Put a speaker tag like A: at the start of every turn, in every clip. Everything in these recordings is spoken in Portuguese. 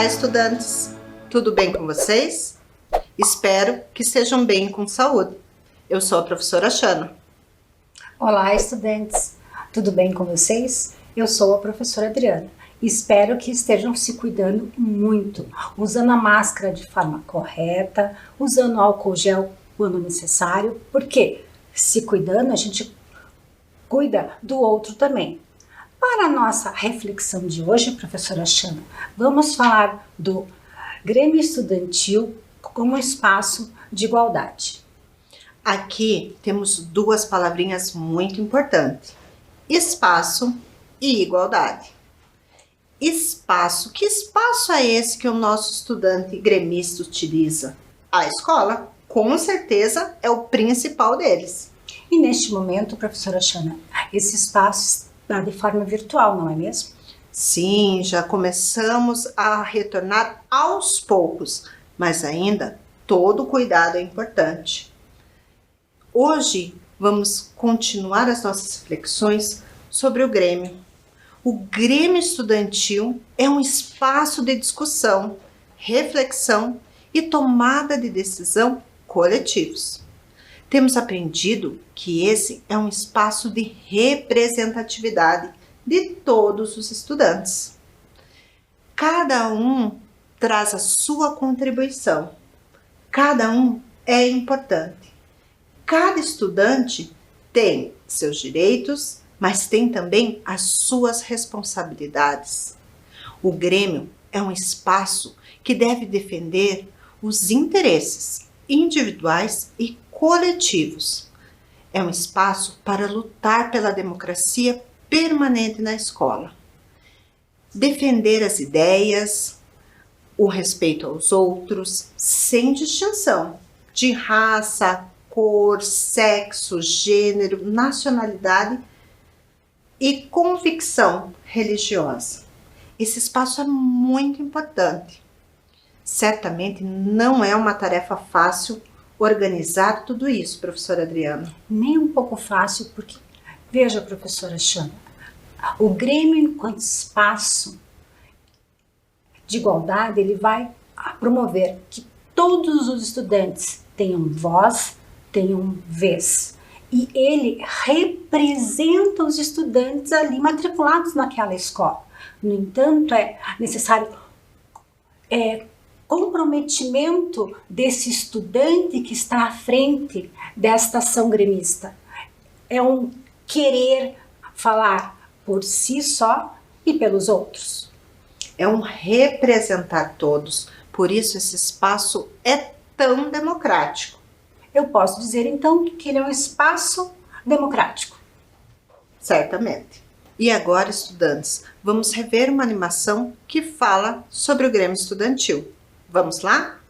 A: Olá, estudantes! Tudo bem com vocês? Espero que estejam bem com saúde. Eu sou a professora Shana.
B: Olá, estudantes! Tudo bem com vocês? Eu sou a professora Adriana. Espero que estejam se cuidando muito, usando a máscara de forma correta, usando álcool gel quando necessário, porque se cuidando a gente cuida do outro também. Para a nossa reflexão de hoje, professora Shana, vamos falar do Grêmio Estudantil como espaço de igualdade.
A: Aqui temos duas palavrinhas muito importantes: espaço e igualdade. Espaço. Que espaço é esse que o nosso estudante gremista utiliza? A escola, com certeza, é o principal deles.
B: E neste momento, professora Shana, esse espaço está de forma virtual, não é mesmo?
A: Sim, já começamos a retornar aos poucos, mas ainda todo cuidado é importante. Hoje vamos continuar as nossas reflexões sobre o Grêmio. O Grêmio Estudantil é um espaço de discussão, reflexão e tomada de decisão coletivos. Temos aprendido que esse é um espaço de representatividade de todos os estudantes. Cada um traz a sua contribuição. Cada um é importante. Cada estudante tem seus direitos, mas tem também as suas responsabilidades. O Grêmio é um espaço que deve defender os interesses individuais e coletivos. É um espaço para lutar pela democracia permanente na escola. Defender as ideias, o respeito aos outros, sem distinção de raça, cor, sexo, gênero, nacionalidade e convicção religiosa. Esse espaço é muito importante. Certamente não é uma tarefa fácil organizar tudo isso, professora Adriana.
B: Nem um pouco fácil, porque, veja, professora Shana, o Grêmio, enquanto espaço de igualdade, ele vai promover que todos os estudantes tenham voz, tenham vez. E ele representa os estudantes ali matriculados naquela escola. No entanto, é necessário comprometimento desse estudante que está à frente desta ação gremista. É um querer falar por si só e pelos outros.
A: É um representar todos, por isso esse espaço é tão democrático.
B: Eu posso dizer então que ele é um espaço democrático.
A: Certamente. E agora, estudantes, vamos rever uma animação que fala sobre o Grêmio Estudantil. Vamos lá?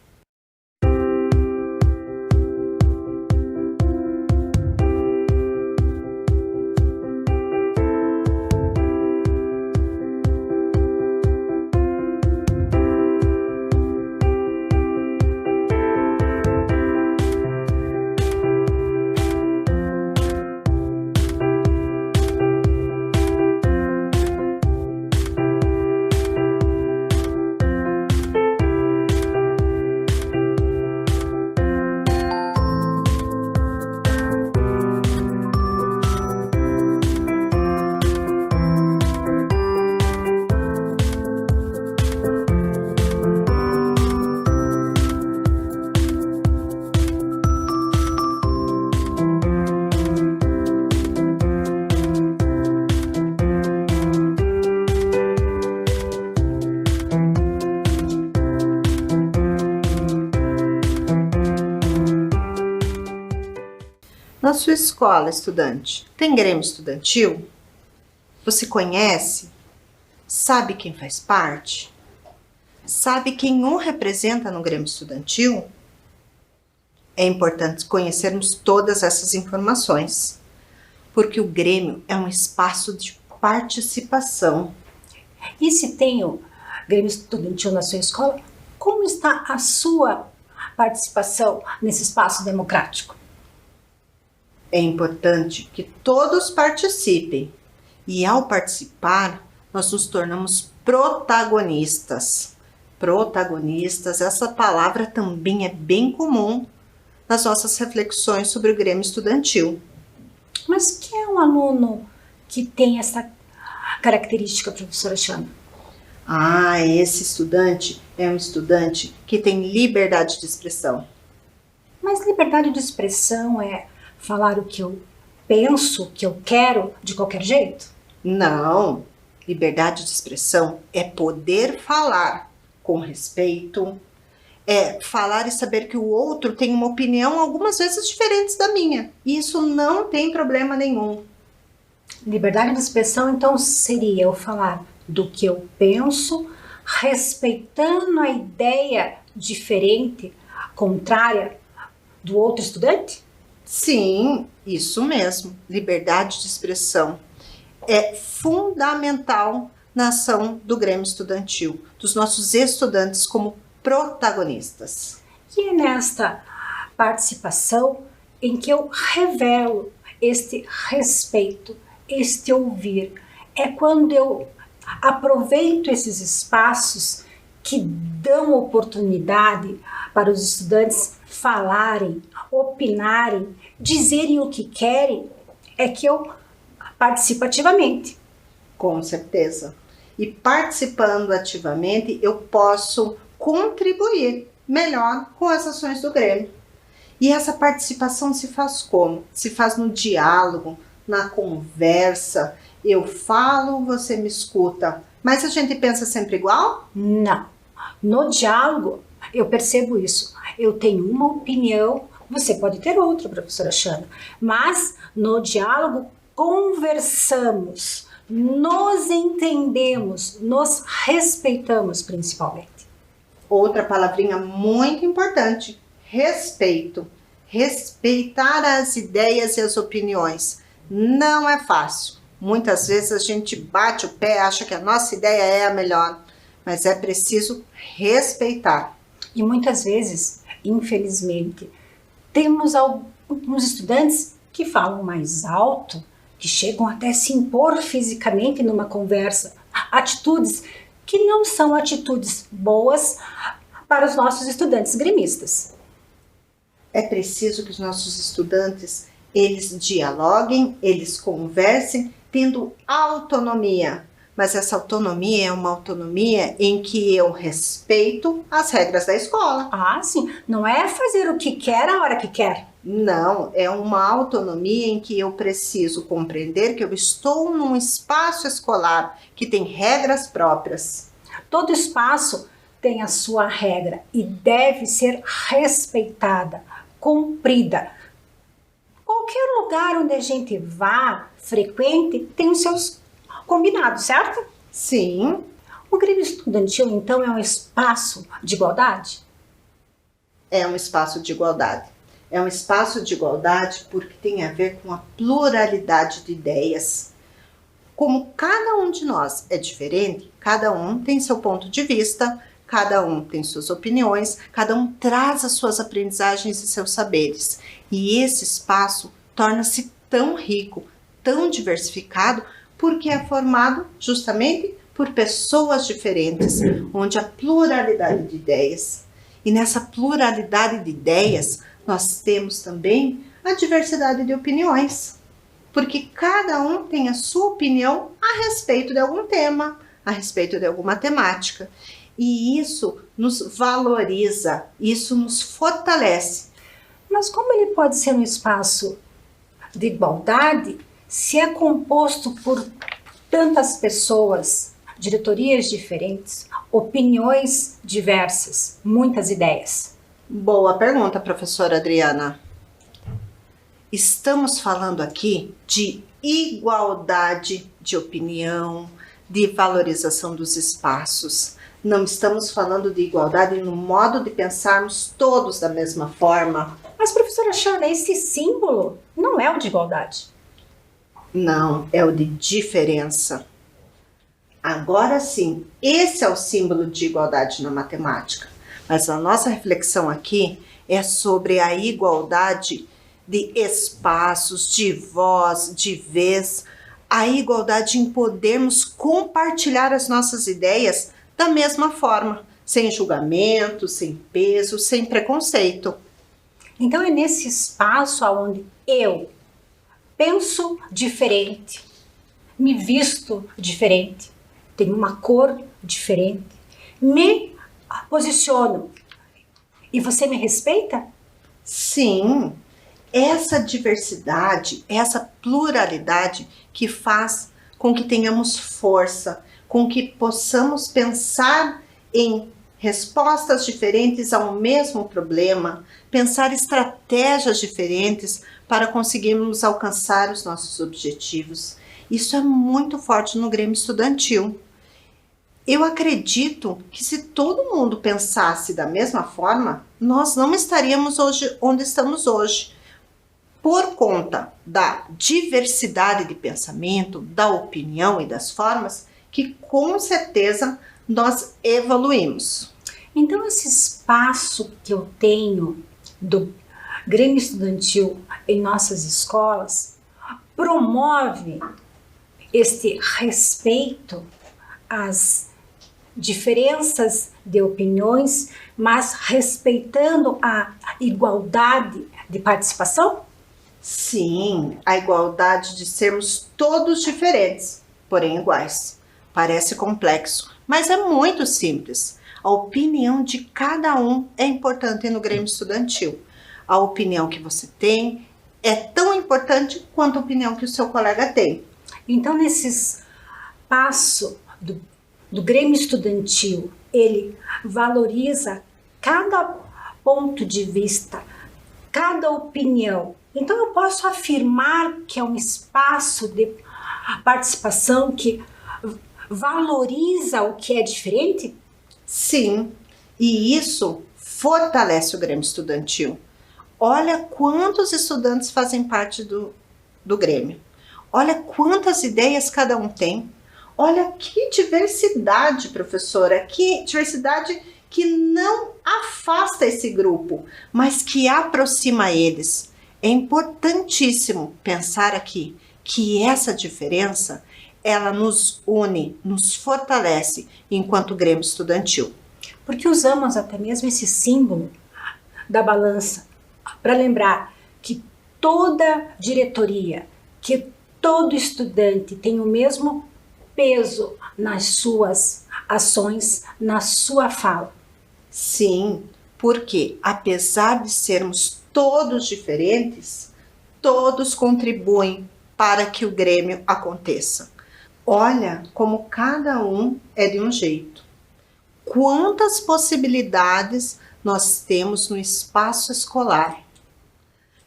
A: Na sua escola, estudante, tem Grêmio Estudantil? Você conhece? Sabe quem faz parte? Sabe quem o representa no Grêmio Estudantil? É importante conhecermos todas essas informações, porque o Grêmio é um espaço de participação.
B: E se tem o Grêmio Estudantil na sua escola, como está a sua participação nesse espaço democrático?
A: É importante que todos participem e, ao participar, nós nos tornamos protagonistas. Protagonistas, essa palavra também é bem comum nas nossas reflexões sobre o Grêmio Estudantil.
B: Mas quem é um aluno que tem essa característica, professora Xana?
A: Esse estudante é um estudante que tem liberdade de expressão.
B: Mas liberdade de expressão é falar o que eu penso, o que eu quero, de qualquer jeito?
A: Não, liberdade de expressão é poder falar com respeito, é falar e saber que o outro tem uma opinião algumas vezes diferentes da minha. E isso não tem problema nenhum.
B: Liberdade de expressão, então, seria eu falar do que eu penso, respeitando a ideia diferente, contrária do outro estudante?
A: Sim, isso mesmo. Liberdade de expressão é fundamental na ação do Grêmio Estudantil, dos nossos estudantes como protagonistas.
B: E é nesta participação em que eu revelo este respeito, este ouvir. É quando eu aproveito esses espaços que dão oportunidade para os estudantes falarem, opinarem, dizerem o que querem, é que eu participo ativamente.
A: Com certeza. E participando ativamente, eu posso contribuir melhor com as ações do Grêmio. E essa participação se faz como? Se faz no diálogo, na conversa. Eu falo, você me escuta. Mas a gente pensa sempre igual?
B: Não. No diálogo, eu percebo isso. Eu tenho uma opinião, você pode ter outra, professora Xana. Mas no diálogo, conversamos, nos entendemos, nos respeitamos principalmente.
A: Outra palavrinha muito importante, respeito. Respeitar as ideias e as opiniões. Não é fácil. Muitas vezes a gente bate o pé, acha que a nossa ideia é a melhor, mas é preciso respeitar.
B: E muitas vezes, infelizmente, temos alguns estudantes que falam mais alto, que chegam até a se impor fisicamente numa conversa, atitudes que não são atitudes boas para os nossos estudantes gremistas.
A: É preciso que os nossos estudantes, eles dialoguem, eles conversem, tendo autonomia. Mas essa autonomia é uma autonomia em que eu respeito as regras da escola.
B: Sim. Não é fazer o que quer a hora que quer.
A: Não, é uma autonomia em que eu preciso compreender que eu estou num espaço escolar que tem regras próprias.
B: Todo espaço tem a sua regra e deve ser respeitada, cumprida. Qualquer lugar onde a gente vá, frequente, tem os seus combinados, certo?
A: Sim.
B: O Grêmio Estudantil, então, é um espaço de igualdade?
A: É um espaço de igualdade. É um espaço de igualdade porque tem a ver com a pluralidade de ideias. Como cada um de nós é diferente, cada um tem seu ponto de vista, cada um tem suas opiniões, cada um traz as suas aprendizagens e seus saberes. E esse espaço torna-se tão rico, tão diversificado, porque é formado justamente por pessoas diferentes, onde há pluralidade de ideias. E nessa pluralidade de ideias, nós temos também a diversidade de opiniões, porque cada um tem a sua opinião a respeito de algum tema, a respeito de alguma temática. E isso nos valoriza, isso nos fortalece.
B: Mas como ele pode ser um espaço de igualdade se é composto por tantas pessoas, diretorias diferentes, opiniões diversas, muitas ideias?
A: Boa pergunta, professora Adriana. Estamos falando aqui de igualdade de opinião, de valorização dos espaços. Não estamos falando de igualdade no modo de pensarmos todos da mesma forma.
B: Mas, professora Xana, esse símbolo não é o de igualdade.
A: Não, é o de diferença. Agora sim, esse é o símbolo de igualdade na matemática. Mas a nossa reflexão aqui é sobre a igualdade de espaços, de voz, de vez, a igualdade em podermos compartilhar as nossas ideias da mesma forma, sem julgamento, sem peso, sem preconceito.
B: Então é nesse espaço onde eu penso diferente, me visto diferente, tenho uma cor diferente, me posiciono e você me respeita?
A: Sim, essa diversidade, essa pluralidade que faz com que tenhamos força, com que possamos pensar em respostas diferentes ao mesmo problema, pensar estratégias diferentes para conseguirmos alcançar os nossos objetivos. Isso é muito forte no Grêmio Estudantil. Eu acredito que se todo mundo pensasse da mesma forma, nós não estaríamos hoje onde estamos hoje. Por conta da diversidade de pensamento, da opinião e das formas, que com certeza nós evoluímos.
B: Então esse espaço que eu tenho do Grêmio Estudantil em nossas escolas promove este respeito às diferenças de opiniões, mas respeitando a igualdade de participação?
A: Sim, a igualdade de sermos todos diferentes, porém iguais. Parece complexo, mas é muito simples. A opinião de cada um é importante no Grêmio Estudantil. A opinião que você tem é tão importante quanto a opinião que o seu colega tem.
B: Então, nesse espaço do Grêmio Estudantil, ele valoriza cada ponto de vista, cada opinião. Então, eu posso afirmar que é um espaço de participação que valoriza o que é diferente?
A: Sim, e isso fortalece o Grêmio Estudantil. Olha quantos estudantes fazem parte do Grêmio. Olha quantas ideias cada um tem. Olha que diversidade, professora, que diversidade que não afasta esse grupo, mas que aproxima eles. É importantíssimo pensar aqui que essa diferença, ela nos une, nos fortalece enquanto Grêmio Estudantil.
B: Porque usamos até mesmo esse símbolo da balança para lembrar que toda diretoria, que todo estudante tem o mesmo peso nas suas ações, na sua fala.
A: Sim, porque apesar de sermos todos diferentes, todos contribuem para que o Grêmio aconteça. Olha como cada um é de um jeito. Quantas possibilidades nós temos no espaço escolar.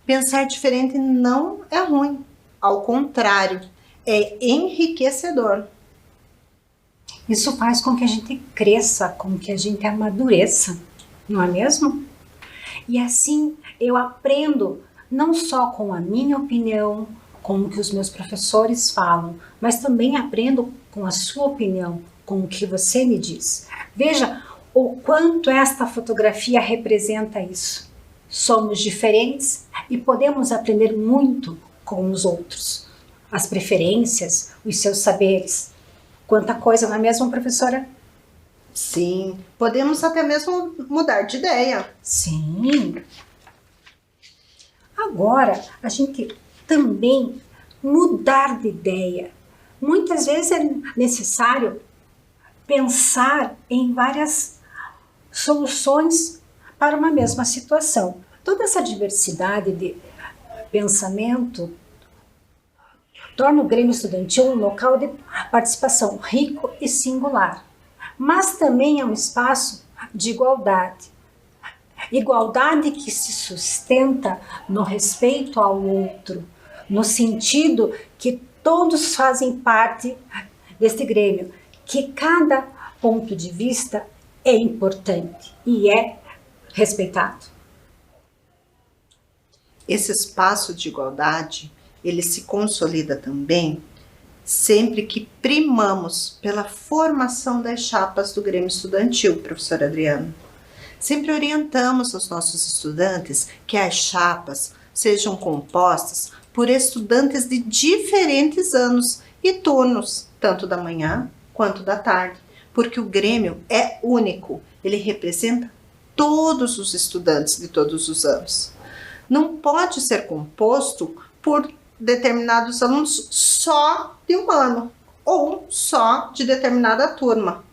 A: Pensar diferente não é ruim, ao contrário, é enriquecedor.
B: Isso faz com que a gente cresça, com que a gente amadureça, não é mesmo? E assim eu aprendo não só com a minha opinião, com o que os meus professores falam, mas também aprendo com a sua opinião, com o que você me diz. Veja o quanto esta fotografia representa isso. Somos diferentes e podemos aprender muito com os outros. As preferências, os seus saberes. Quanta coisa, não é mesmo, professora?
A: Sim, podemos até mesmo mudar de ideia.
B: Sim. Agora, a gente também mudar de ideia. Muitas vezes é necessário pensar em várias soluções para uma mesma situação. Toda essa diversidade de pensamento torna o Grêmio Estudantil um local de participação rico e singular, mas também é um espaço de igualdade. Igualdade que se sustenta no respeito ao outro, no sentido que todos fazem parte deste Grêmio, que cada ponto de vista é importante e é respeitado.
A: Esse espaço de igualdade, ele se consolida também sempre que primamos pela formação das chapas do Grêmio Estudantil, professora Adriana. Sempre orientamos os nossos estudantes que as chapas sejam compostas por estudantes de diferentes anos e turnos, tanto da manhã quanto da tarde, porque o Grêmio é único, ele representa todos os estudantes de todos os anos. Não pode ser composto por determinados alunos só de um ano ou só de determinada turma.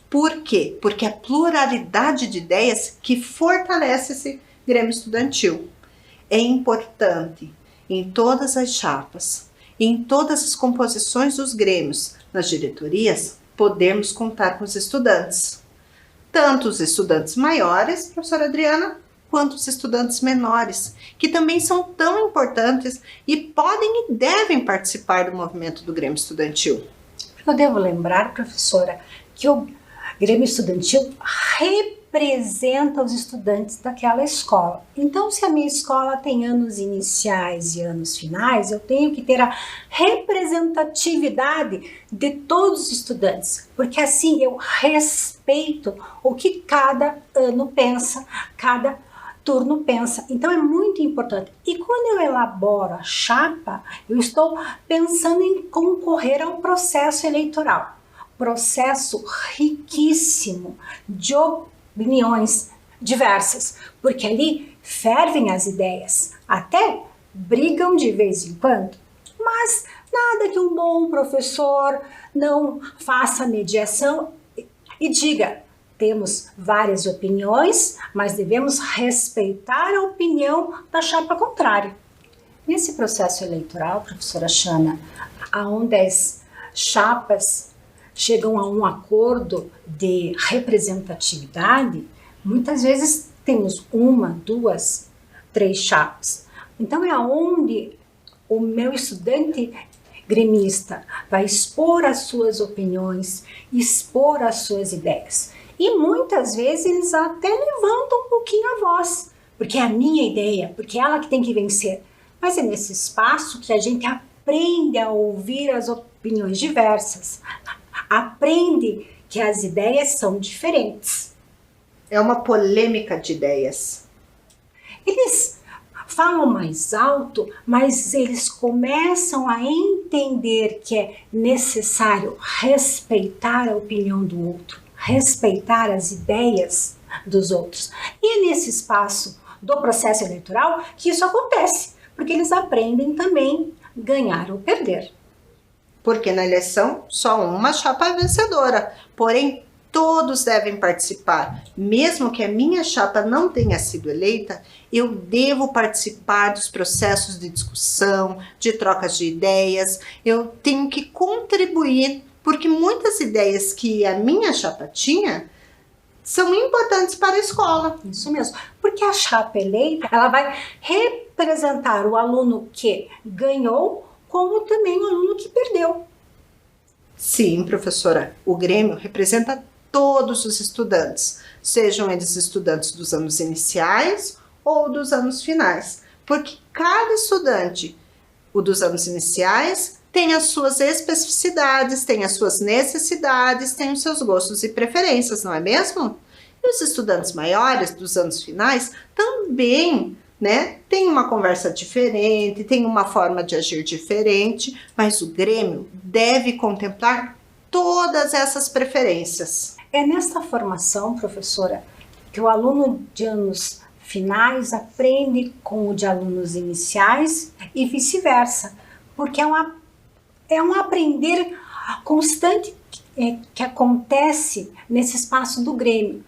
A: Por quê? Porque a pluralidade de ideias que fortalece esse Grêmio Estudantil. É importante em todas as chapas, em todas as composições dos grêmios, nas diretorias, podermos contar com os estudantes. Tanto os estudantes maiores, professora Adriana, quanto os estudantes menores, que também são tão importantes e podem e devem participar do movimento do Grêmio Estudantil.
B: Eu devo lembrar, professora, que o Grêmio Estudantil representa os estudantes daquela escola. Então, se a minha escola tem anos iniciais e anos finais, eu tenho que ter a representatividade de todos os estudantes, porque assim eu respeito o que cada ano pensa, cada turno pensa. Então é muito importante. E quando eu elaboro a chapa, eu estou pensando em concorrer a um processo eleitoral. Processo riquíssimo de opiniões diversas, porque ali fervem as ideias, até brigam de vez em quando, mas nada que um bom professor não faça mediação e diga: temos várias opiniões, mas devemos respeitar a opinião da chapa contrária. Nesse processo eleitoral, professora Shana, onde as chapas chegam a um acordo de representatividade, muitas vezes temos 1, 2, 3 chapas. Então é onde o meu estudante gremista vai expor as suas opiniões, expor as suas ideias. E muitas vezes eles até levantam um pouquinho a voz, porque é a minha ideia, porque é ela que tem que vencer. Mas é nesse espaço que a gente aprende a ouvir as opiniões diversas, aprende que as ideias são diferentes.
A: É uma polêmica de ideias.
B: Eles falam mais alto, mas eles começam a entender que é necessário respeitar a opinião do outro, respeitar as ideias dos outros. E é nesse espaço do processo eleitoral que isso acontece, porque eles aprendem também ganhar ou perder.
A: Porque na eleição só uma chapa é vencedora, porém todos devem participar. Mesmo que a minha chapa não tenha sido eleita, eu devo participar dos processos de discussão, de trocas de ideias, eu tenho que contribuir, porque muitas ideias que a minha chapa tinha são importantes para a escola.
B: Isso mesmo, porque a chapa eleita, ela vai representar o aluno que ganhou, como também o aluno que perdeu.
A: Sim, professora, o Grêmio representa todos os estudantes, sejam eles estudantes dos anos iniciais ou dos anos finais, porque cada estudante, o dos anos iniciais, tem as suas especificidades, tem as suas necessidades, tem os seus gostos e preferências, não é mesmo? E os estudantes maiores, dos anos finais, também, tem uma conversa diferente, tem uma forma de agir diferente, mas o Grêmio deve contemplar todas essas preferências.
B: É nesta formação, professora, que o aluno de anos finais aprende com o de alunos iniciais e vice-versa, porque é um aprender constante que acontece nesse espaço do Grêmio.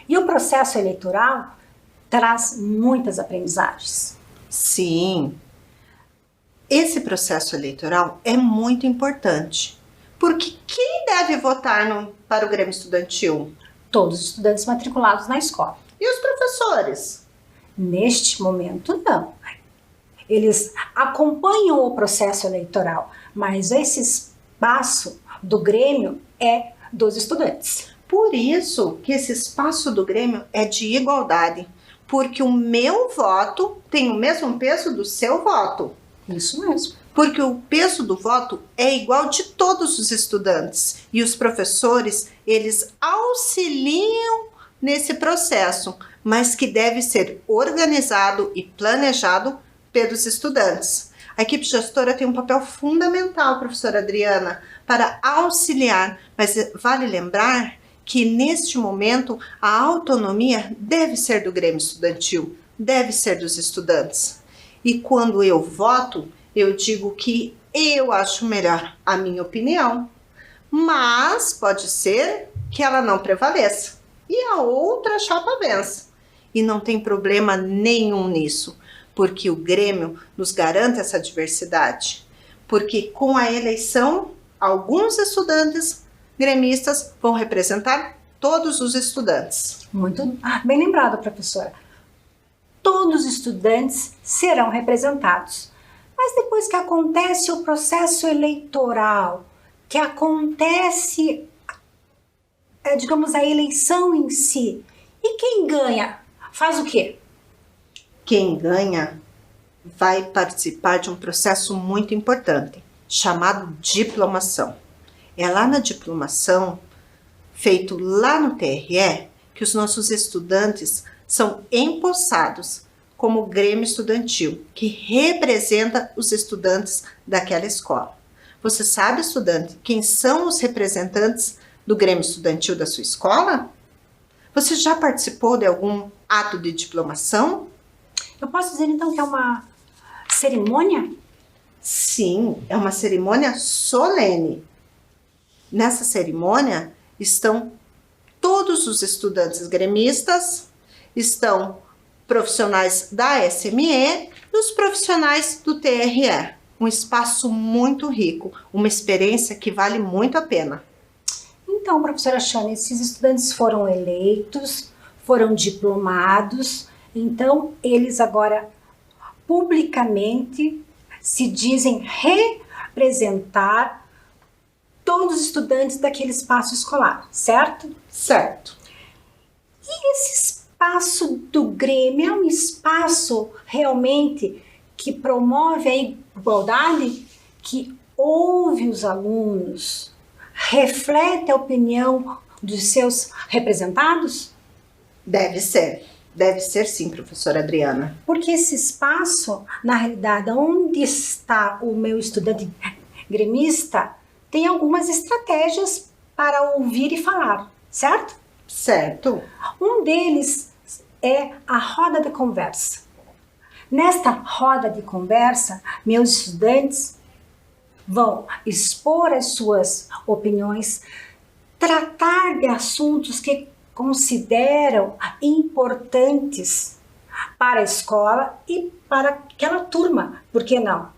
B: E o processo eleitoral traz muitas aprendizagens.
A: Sim, esse processo eleitoral é muito importante, porque quem deve votar para o Grêmio Estudantil?
B: Todos os estudantes matriculados na escola.
A: E os professores?
B: Neste momento, não. Eles acompanham o processo eleitoral, mas esse espaço do Grêmio é dos estudantes.
A: Por isso que esse espaço do Grêmio é de igualdade, porque o meu voto tem o mesmo peso do seu voto.
B: Isso mesmo.
A: Porque o peso do voto é igual de todos os estudantes e os professores, eles auxiliam nesse processo, mas que deve ser organizado e planejado pelos estudantes. A equipe gestora tem um papel fundamental, professora Adriana, para auxiliar, mas vale lembrar que neste momento a autonomia deve ser do Grêmio Estudantil, deve ser dos estudantes. E quando eu voto, eu digo que eu acho melhor a minha opinião, mas pode ser que ela não prevaleça e a outra chapa vença. E não tem problema nenhum nisso, porque o Grêmio nos garante essa diversidade. Porque com a eleição, alguns estudantes gremistas vão representar todos os estudantes.
B: Muito bem lembrado, professora. Todos os estudantes serão representados. Mas depois que acontece o processo eleitoral, que acontece, digamos, a eleição em si, e quem ganha faz o quê?
A: Quem ganha vai participar de um processo muito importante, chamado diplomação. É lá na diplomação, feito lá no TRE, que os nossos estudantes são empossados como Grêmio Estudantil, que representa os estudantes daquela escola. Você sabe, estudante, quem são os representantes do Grêmio Estudantil da sua escola? Você já participou de algum ato de diplomação?
B: Eu posso dizer então que é uma cerimônia?
A: Sim, é uma cerimônia solene. Nessa cerimônia estão todos os estudantes gremistas, estão profissionais da SME e os profissionais do TRE. Um espaço muito rico, uma experiência que vale muito a pena.
B: Então, professora Shane, esses estudantes foram eleitos, foram diplomados, então eles agora publicamente se dizem representar todos os estudantes daquele espaço escolar, certo?
A: Certo.
B: E esse espaço do Grêmio é um espaço realmente que promove a igualdade, que ouve os alunos, reflete a opinião dos seus representados?
A: Deve ser sim, professora Adriana.
B: Porque esse espaço, na realidade, onde está o meu estudante gremista, tem algumas estratégias para ouvir e falar, certo?
A: Certo.
B: Um deles é a roda de conversa. Nesta roda de conversa, meus estudantes vão expor as suas opiniões, tratar de assuntos que consideram importantes para a escola e para aquela turma, por que não?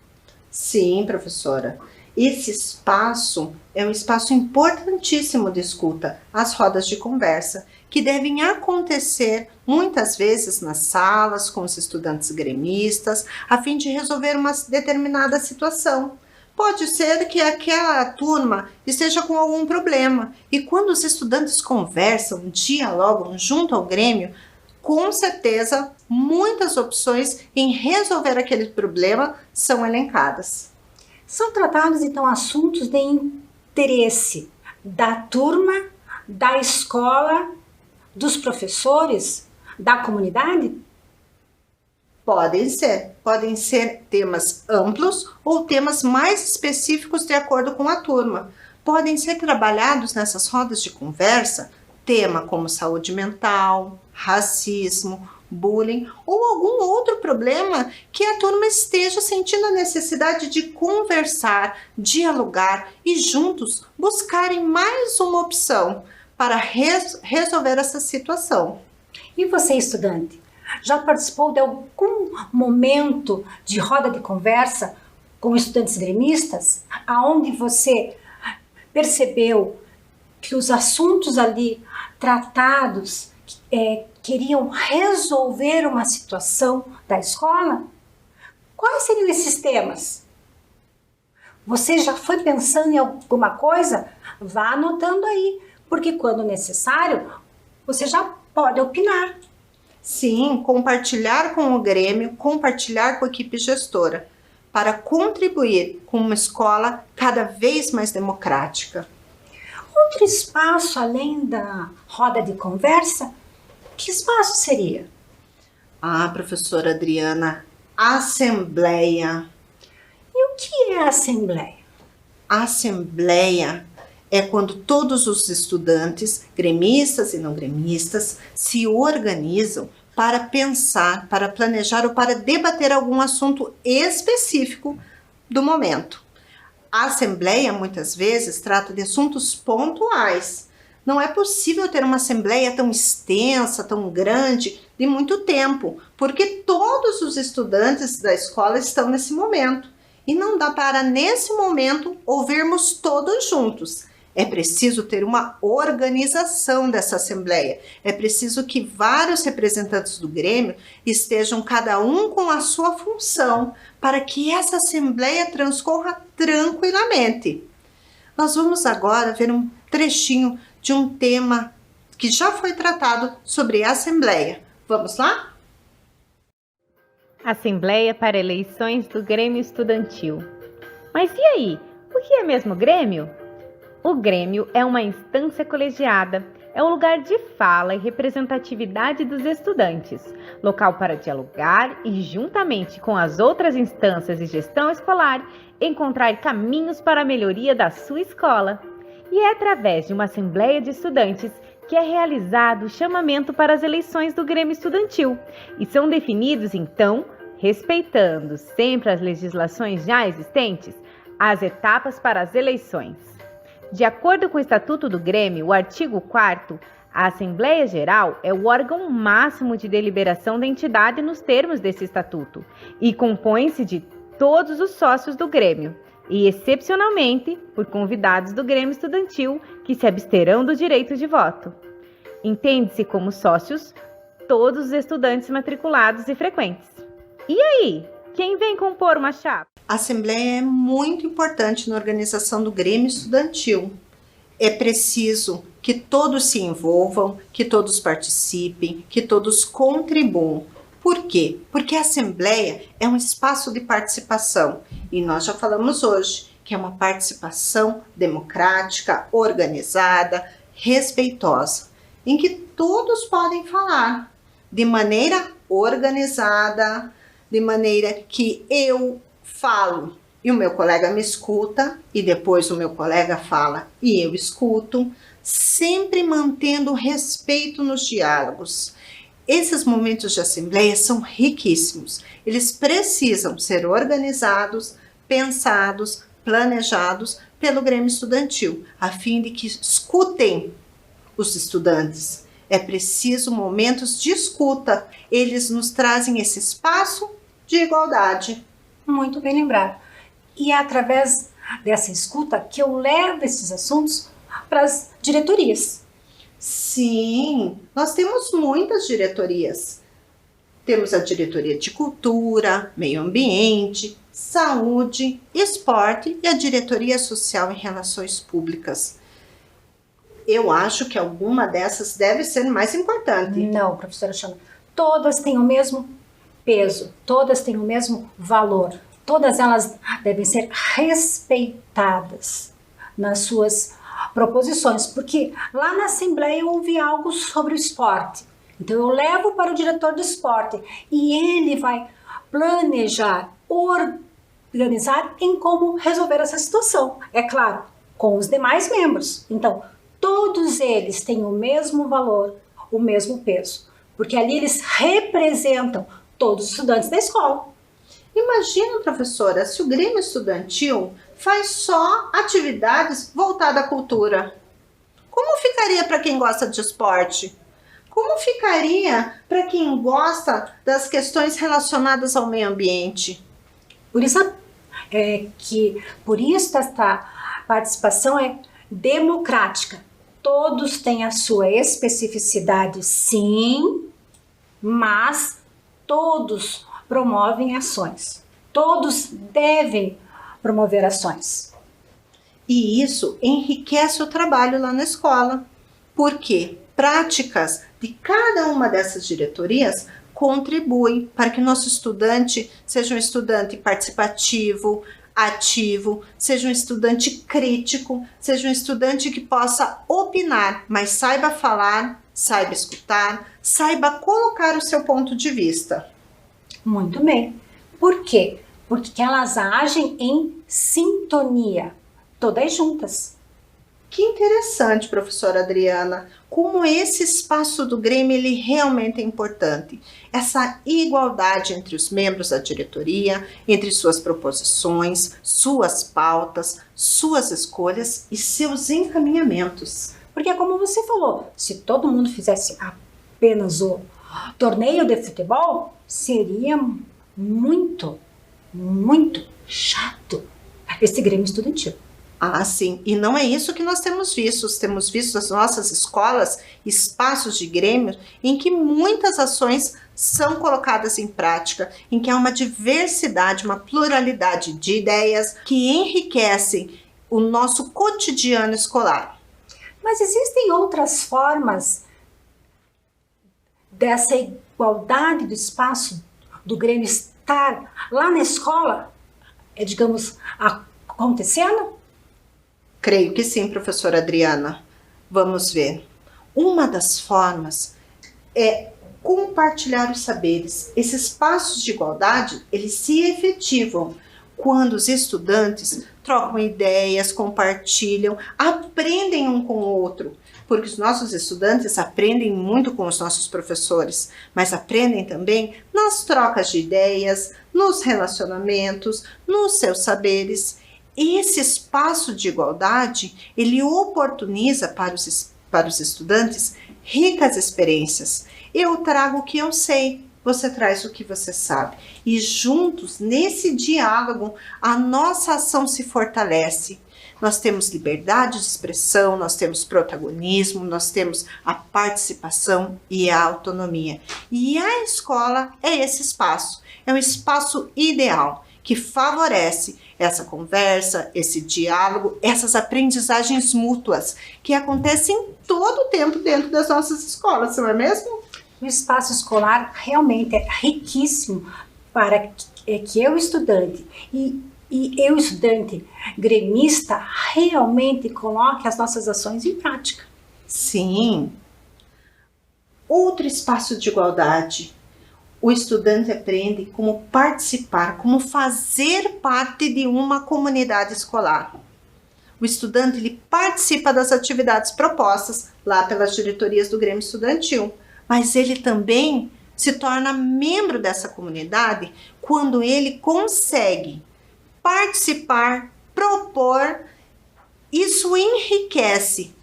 A: Sim, professora. Esse espaço é um espaço importantíssimo de escuta, as rodas de conversa, que devem acontecer muitas vezes nas salas com os estudantes gremistas, a fim de resolver uma determinada situação. Pode ser que aquela turma esteja com algum problema e quando os estudantes conversam, dialogam junto ao Grêmio, com certeza muitas opções em resolver aquele problema são elencadas.
B: São tratados então assuntos de interesse da turma, da escola, dos professores, da comunidade?
A: Podem ser temas amplos ou temas mais específicos de acordo com a turma. Podem ser trabalhados nessas rodas de conversa tema como saúde mental, racismo, bullying ou algum outro problema que a turma esteja sentindo a necessidade de conversar, dialogar e juntos buscarem mais uma opção para resolver essa situação.
B: E você, estudante, já participou de algum momento de roda de conversa com estudantes gremistas, aonde você percebeu que os assuntos ali tratados queriam resolver uma situação da escola? Quais seriam esses temas? Você já foi pensando em alguma coisa? Vá anotando aí, porque quando necessário, você já pode opinar.
A: Sim, compartilhar com o Grêmio, compartilhar com a equipe gestora, para contribuir com uma escola cada vez mais democrática.
B: Outro espaço além da roda de conversa, que espaço seria?
A: Ah, professora Adriana, assembleia.
B: E o que é a assembleia?
A: A assembleia É quando todos os estudantes, gremistas e não gremistas, se organizam para pensar, para planejar ou para debater algum assunto específico do momento. A assembleia, muitas vezes, trata de assuntos pontuais. Não é possível ter uma assembleia tão extensa, tão grande, de muito tempo, porque todos os estudantes da escola estão nesse momento. E não dá para, nesse momento, ouvirmos todos juntos. É preciso ter uma organização dessa assembleia. É preciso que vários representantes do Grêmio estejam cada um com a sua função, para que essa assembleia transcorra tranquilamente. Nós vamos agora ver um trechinho de um tema que já foi tratado sobre a assembleia. Vamos lá?
C: Assembleia para eleições do Grêmio Estudantil. Mas e aí? O que é mesmo Grêmio? O Grêmio é uma instância colegiada, é um lugar de fala e representatividade dos estudantes, local para dialogar e, juntamente com as outras instâncias e gestão escolar, encontrar caminhos para a melhoria da sua escola. E é através de uma assembleia de estudantes que é realizado o chamamento para as eleições do Grêmio Estudantil, e são definidos, então, respeitando sempre as legislações já existentes, as etapas para as eleições. De acordo com o Estatuto do Grêmio, o artigo 4º, a Assembleia Geral é o órgão máximo de deliberação da entidade nos termos desse estatuto e compõe-se de todos os sócios do Grêmio e, excepcionalmente, por convidados do Grêmio Estudantil que se absterão do direito de voto. Entende-se como sócios todos os estudantes matriculados e frequentes. E aí, quem vem compor uma chapa?
A: A assembleia é muito importante na organização do Grêmio Estudantil. É preciso que todos se envolvam, que todos participem, que todos contribuam. Por quê? Porque a assembleia é um espaço de participação e nós já falamos hoje que é uma participação democrática, organizada, respeitosa, em que todos podem falar de maneira organizada, de maneira que eu falo e o meu colega me escuta, e depois o meu colega fala e eu escuto, sempre mantendo respeito nos diálogos. Esses momentos de assembleia são riquíssimos. Eles precisam ser organizados, pensados, planejados pelo Grêmio Estudantil, a fim de que escutem os estudantes. É preciso momentos de escuta. Eles nos trazem esse espaço de igualdade.
B: Muito bem lembrado. E é através dessa escuta que eu levo esses assuntos para as diretorias.
A: Sim, nós temos muitas diretorias. Temos a diretoria de cultura, meio ambiente, saúde, esporte e a diretoria social e relações públicas. Eu acho que alguma dessas deve ser mais importante.
B: Não, professora Xana, todas têm o mesmo peso, todas têm o mesmo valor. Todas elas devem ser respeitadas nas suas proposições, porque lá na Assembleia eu ouvi algo sobre o esporte. Então eu levo para o diretor do esporte e ele vai planejar, organizar em como resolver essa situação. É claro, com os demais membros. Então, todos eles têm o mesmo valor, o mesmo peso, porque ali eles representam todos os estudantes da escola.
A: Imagina, professora, se o Grêmio Estudantil faz só atividades voltadas à cultura. Como ficaria para quem gosta de esporte? Como ficaria para quem gosta das questões relacionadas ao meio ambiente?
B: Por isso esta participação é democrática. Todos têm a sua especificidade, sim, mas todos promovem ações. Todos devem promover ações.
A: E isso enriquece o trabalho lá na escola, porque práticas de cada uma dessas diretorias contribuem para que nosso estudante seja um estudante participativo, ativo, seja um estudante crítico, seja um estudante que possa opinar, mas saiba falar, saiba escutar, saiba colocar o seu ponto de vista.
B: Muito bem. Por quê? Porque elas agem em sintonia, todas juntas.
A: Que interessante, professora Adriana, como esse espaço do Grêmio ele realmente é importante. Essa igualdade entre os membros da diretoria, entre suas proposições, suas pautas, suas escolhas e seus encaminhamentos.
B: Porque como você falou, se todo mundo fizesse apenas o torneio de futebol, seria muito chato esse Grêmio estudantil.
A: Ah, sim. E não é isso que nós temos visto. Temos visto nas nossas escolas espaços de grêmio em que muitas ações são colocadas em prática, em que há uma diversidade, uma pluralidade de ideias que enriquecem o nosso cotidiano escolar.
B: Mas existem outras formas dessa igualdade do espaço do Grêmio estar lá na escola, digamos, acontecendo?
A: Creio que sim, professora Adriana. Vamos ver. Uma das formas é compartilhar os saberes. Esses espaços de igualdade, eles se efetivam quando os estudantes trocam ideias, compartilham, aprendem um com o outro. Porque os nossos estudantes aprendem muito com os nossos professores, mas aprendem também nas trocas de ideias, nos relacionamentos, nos seus saberes. Esse espaço de igualdade, ele oportuniza para os estudantes ricas experiências. Eu trago o que eu sei, você traz o que você sabe. E juntos, nesse diálogo, a nossa ação se fortalece. Nós temos liberdade de expressão, nós temos protagonismo, nós temos a participação e a autonomia. E a escola é esse espaço, é um espaço ideal que favorece essa conversa, esse diálogo, essas aprendizagens mútuas que acontecem todo o tempo dentro das nossas escolas, não é mesmo?
B: O espaço escolar realmente é riquíssimo para que eu, estudante, e eu, estudante gremista, realmente coloque as nossas ações em prática.
A: Sim. Outro espaço de igualdade. O estudante aprende como participar, como fazer parte de uma comunidade escolar. O estudante ele participa das atividades propostas lá pelas diretorias do Grêmio Estudantil, mas ele também se torna membro dessa comunidade quando ele consegue participar, propor. Isso enriquece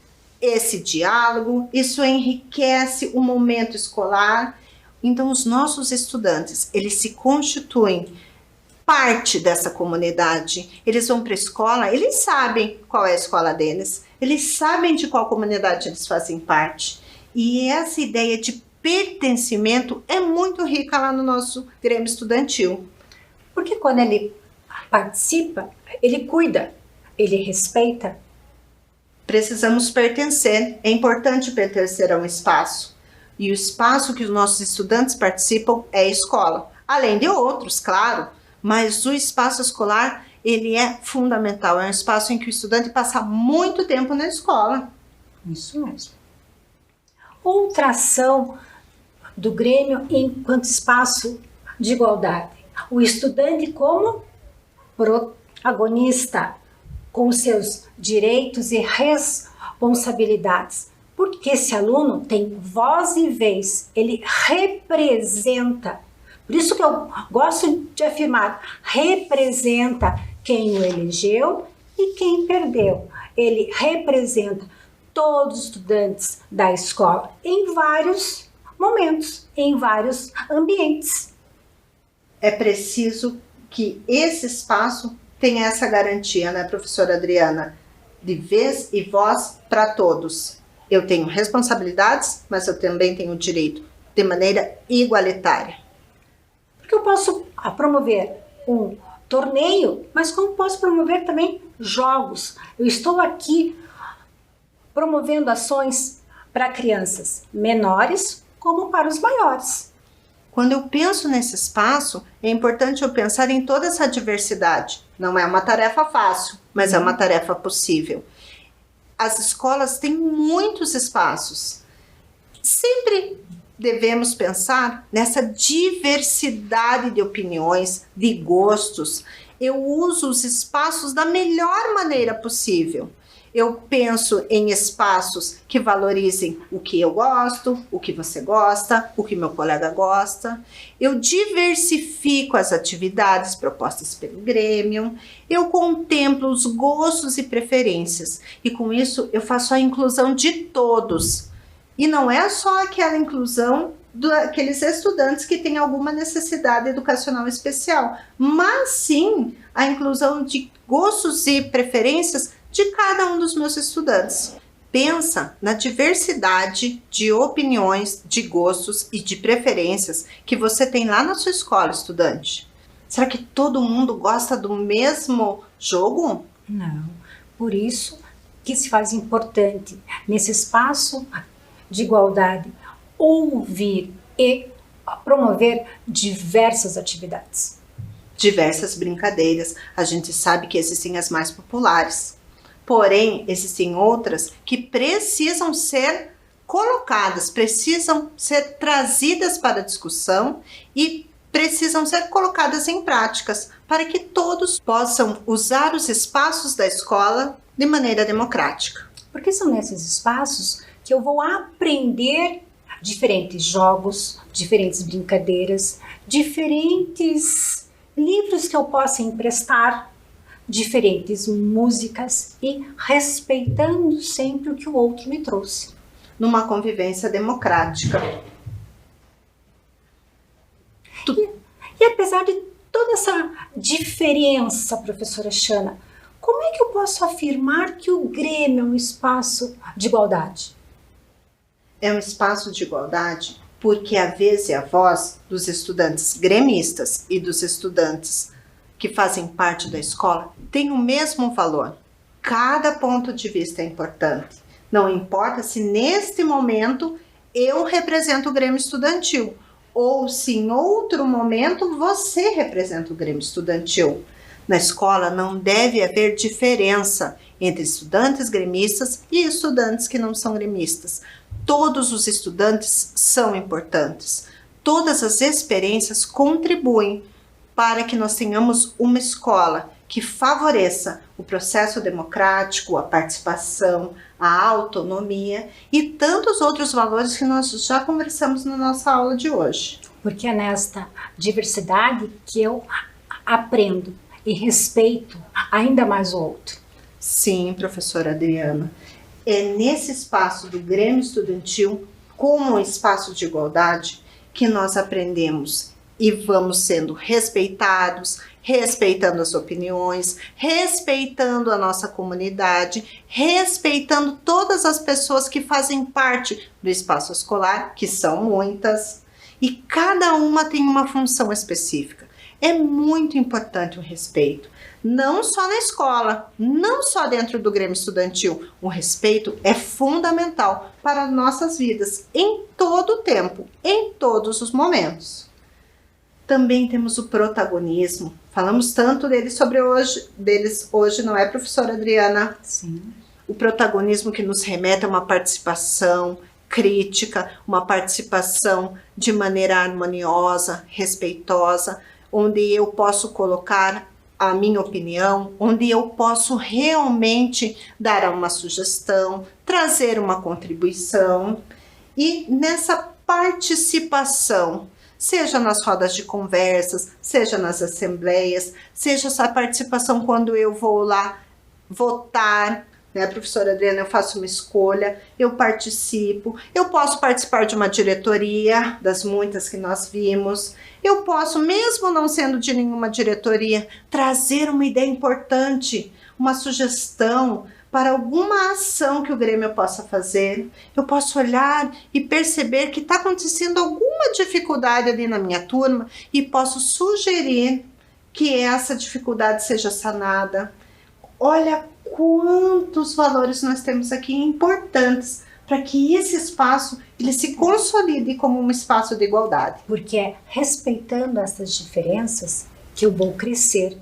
A: esse diálogo, isso enriquece o momento escolar. Então, os nossos estudantes, eles se constituem parte dessa comunidade. Eles vão para a escola, eles sabem qual é a escola deles, eles sabem de qual comunidade eles fazem parte. E essa ideia de pertencimento é muito rica lá no nosso Grêmio Estudantil.
B: Porque quando ele participa, ele cuida, ele respeita.
A: Precisamos pertencer, é importante pertencer a um espaço. E o espaço que os nossos estudantes participam é a escola. Além de outros, claro, mas o espaço escolar, ele é fundamental. É um espaço em que o estudante passa muito tempo na escola.
B: Isso mesmo. Outra ação do Grêmio enquanto espaço de igualdade. O estudante como protagonista, com seus direitos e responsabilidades. Porque esse aluno tem voz e vez, ele representa. Por isso que eu gosto de afirmar, representa quem o elegeu e quem perdeu. Ele representa todos os estudantes da escola em vários momentos, em vários ambientes.
A: É preciso que esse espaço tenha essa garantia, né, professora Adriana? De vez e voz para todos. Eu tenho responsabilidades, mas eu também tenho direito, de maneira igualitária.
B: Porque eu posso promover um torneio, mas como posso promover também jogos. Eu estou aqui promovendo ações para crianças menores como para os maiores.
A: Quando eu penso nesse espaço, é importante eu pensar em toda essa diversidade. Não é uma tarefa fácil, mas é uma tarefa possível. As escolas têm muitos espaços. Sempre devemos pensar nessa diversidade de opiniões, de gostos. Eu uso os espaços da melhor maneira possível. Eu penso em espaços que valorizem o que eu gosto, o que você gosta, o que meu colega gosta. Eu diversifico as atividades propostas pelo Grêmio. Eu contemplo os gostos e preferências. E com isso eu faço a inclusão de todos. E não é só aquela inclusão daqueles estudantes que têm alguma necessidade educacional especial, mas sim a inclusão de gostos e preferências de cada um dos meus estudantes. Pensa na diversidade de opiniões, de gostos e de preferências que você tem lá na sua escola, estudante. Será que todo mundo gosta do mesmo jogo?
B: Não. Por isso que se faz importante, nesse espaço de igualdade, ouvir e promover diversas atividades.
A: Diversas brincadeiras. A gente sabe que existem as mais populares. Porém, existem outras que precisam ser colocadas, precisam ser trazidas para a discussão e precisam ser colocadas em práticas para que todos possam usar os espaços da escola de maneira democrática.
B: Porque são nesses espaços que eu vou aprender diferentes jogos, diferentes brincadeiras, diferentes livros que eu possa emprestar, diferentes músicas e respeitando sempre o que o outro me trouxe.
A: Numa convivência democrática.
B: E apesar de toda essa diferença, professora Shana, como é que eu posso afirmar que o Grêmio é um espaço de igualdade?
A: É um espaço de igualdade porque a vez e a voz dos estudantes gremistas e dos estudantes que fazem parte da escola tem o mesmo valor. Cada ponto de vista é importante. Não importa se neste momento eu represento o Grêmio Estudantil ou se em outro momento você representa o Grêmio Estudantil. Na escola não deve haver diferença entre estudantes gremistas e estudantes que não são gremistas. Todos os estudantes são importantes. Todas as experiências contribuem para que nós tenhamos uma escola que favoreça o processo democrático, a participação, a autonomia e tantos outros valores que nós já conversamos na nossa aula de hoje.
B: Porque é nesta diversidade que eu aprendo e respeito ainda mais o outro.
A: Sim, professora Adriana. É nesse espaço do Grêmio Estudantil, como um espaço de igualdade, que nós aprendemos e vamos sendo respeitados, respeitando as opiniões, respeitando a nossa comunidade, respeitando todas as pessoas que fazem parte do espaço escolar, que são muitas, e cada uma tem uma função específica. É muito importante o respeito, não só na escola, não só dentro do Grêmio Estudantil. O respeito é fundamental para nossas vidas, em todo o tempo, em todos os momentos. Também temos o protagonismo. Falamos tanto deles hoje, não é, professora Adriana?
B: Sim.
A: O protagonismo que nos remete a uma participação crítica, uma participação de maneira harmoniosa, respeitosa, onde eu posso colocar a minha opinião, onde eu posso realmente dar uma sugestão, trazer uma contribuição. E nessa participação, seja nas rodas de conversas, seja nas assembleias, seja essa participação quando eu vou lá votar, né, professora Adriana, eu faço uma escolha, eu participo, eu posso participar de uma diretoria, das muitas que nós vimos, eu posso, mesmo não sendo de nenhuma diretoria, trazer uma ideia importante, uma sugestão para alguma ação que o Grêmio possa fazer. Eu posso olhar e perceber que está acontecendo alguma dificuldade ali na minha turma e posso sugerir que essa dificuldade seja sanada. Olha quantos valores nós temos aqui importantes para que esse espaço ele se consolide como um espaço de igualdade.
B: Porque é respeitando essas diferenças que eu vou crescer,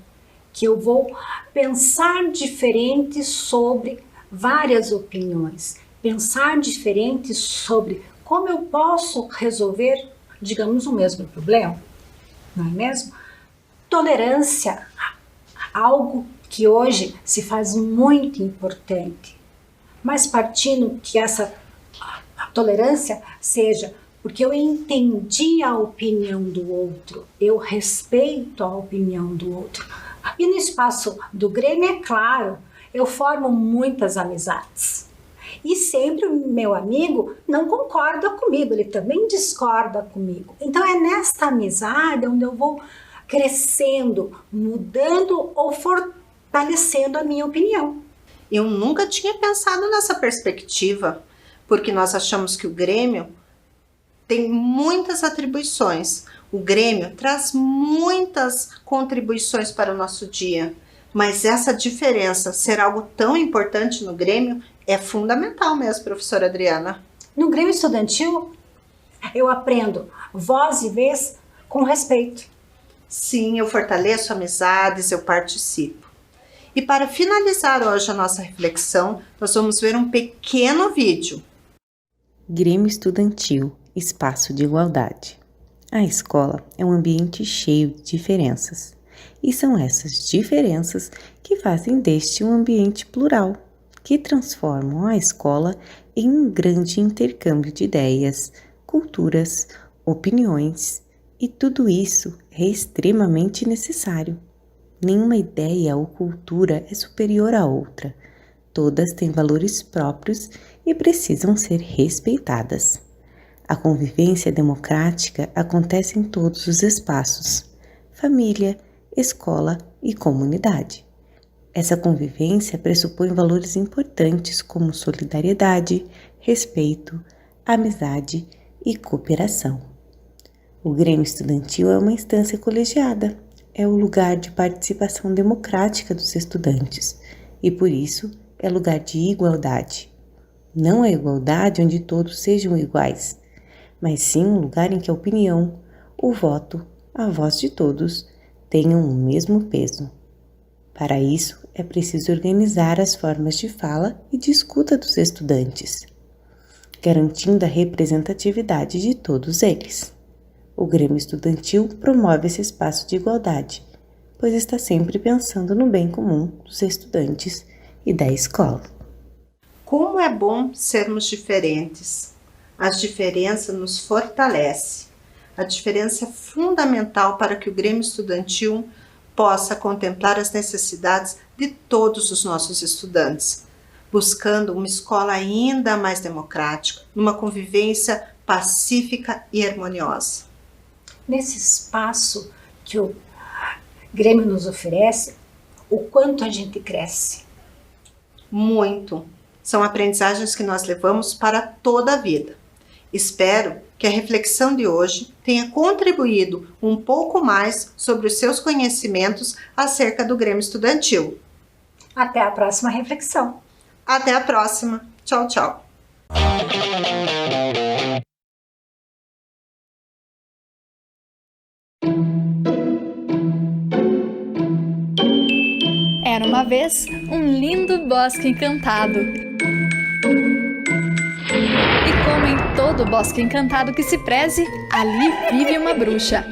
B: que eu vou pensar diferente sobre várias opiniões, pensar diferente sobre como eu posso resolver, digamos, o mesmo problema, não é mesmo? Tolerância, algo que hoje se faz muito importante. mas partindo que essa tolerância seja porque eu entendi a opinião do outro, eu respeito a opinião do outro. E no espaço do Grêmio, é claro, eu formo muitas amizades. E sempre o meu amigo não concorda comigo, ele também discorda comigo. Então é nesta amizade onde eu vou crescendo, mudando ou fortalecendo a minha opinião.
A: Eu nunca tinha pensado nessa perspectiva, porque nós achamos que o Grêmio tem muitas atribuições. O Grêmio traz muitas contribuições para o nosso dia, mas essa diferença ser algo tão importante no Grêmio é fundamental mesmo, professora Adriana.
B: No Grêmio Estudantil, eu aprendo voz e vez com respeito.
A: Sim, eu fortaleço amizades, eu participo. E para finalizar hoje a nossa reflexão, nós vamos ver um pequeno vídeo.
D: Grêmio Estudantil, espaço de igualdade. A escola é um ambiente cheio de diferenças. E são essas diferenças que fazem deste um ambiente plural, que transformam a escola em um grande intercâmbio de ideias, culturas, opiniões, e tudo isso é extremamente necessário. Nenhuma ideia ou cultura é superior à outra. Todas têm valores próprios e precisam ser respeitadas. A convivência democrática acontece em todos os espaços: família, escola e comunidade. Essa convivência pressupõe valores importantes como solidariedade, respeito, amizade e cooperação. O Grêmio Estudantil é uma instância colegiada, é o lugar de participação democrática dos estudantes e, por isso, é lugar de igualdade. Não é igualdade onde todos sejam iguais, mas sim um lugar em que a opinião, o voto, a voz de todos tenham o mesmo peso. Para isso, é preciso organizar as formas de fala e de escuta dos estudantes, garantindo a representatividade de todos eles. O Grêmio Estudantil promove esse espaço de igualdade, pois está sempre pensando no bem comum dos estudantes e da escola.
A: Como é bom sermos diferentes. As diferenças nos fortalecem. A diferença é fundamental para que o Grêmio Estudantil possa contemplar as necessidades de todos os nossos estudantes, buscando uma escola ainda mais democrática, numa convivência pacífica e harmoniosa.
B: Nesse espaço que o Grêmio nos oferece, o quanto a gente cresce.
A: Muito. São aprendizagens que nós levamos para toda a vida. Espero que a reflexão de hoje tenha contribuído um pouco mais sobre os seus conhecimentos acerca do Grêmio Estudantil.
B: Até a próxima reflexão.
A: Até a próxima. Tchau, tchau.
E: Era uma vez um lindo bosque encantado. E como em todo bosque encantado que se preze, ali vive uma bruxa.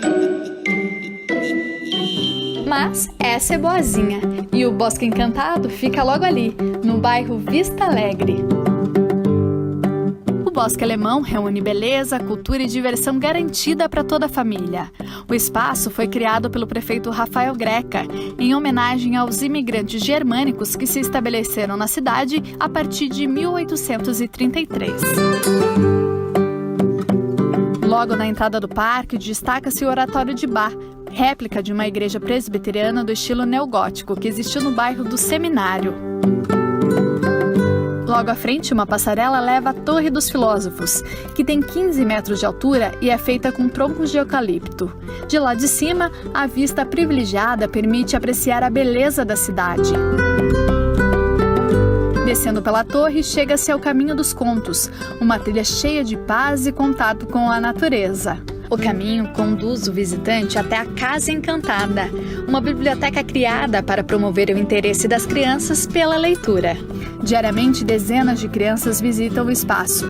E: Mas essa é boazinha, e o Bosque Encantado fica logo ali, no bairro Vista Alegre. O Bosque Alemão reúne beleza, cultura e diversão garantida para toda a família. O espaço foi criado pelo prefeito Rafael Greca, em homenagem aos imigrantes germânicos que se estabeleceram na cidade a partir de 1833. Logo na entrada do parque, destaca-se o Oratório de Bá, réplica de uma igreja presbiteriana do estilo neogótico que existiu no bairro do Seminário. Logo à frente, uma passarela leva à Torre dos Filósofos, que tem 15 metros de altura e é feita com troncos de eucalipto. De lá de cima, a vista privilegiada permite apreciar a beleza da cidade. Descendo pela torre, chega-se ao Caminho dos Contos, uma trilha cheia de paz e contato com a natureza. O caminho conduz o visitante até a Casa Encantada, uma biblioteca criada para promover o interesse das crianças pela leitura. Diariamente, dezenas de crianças visitam o espaço,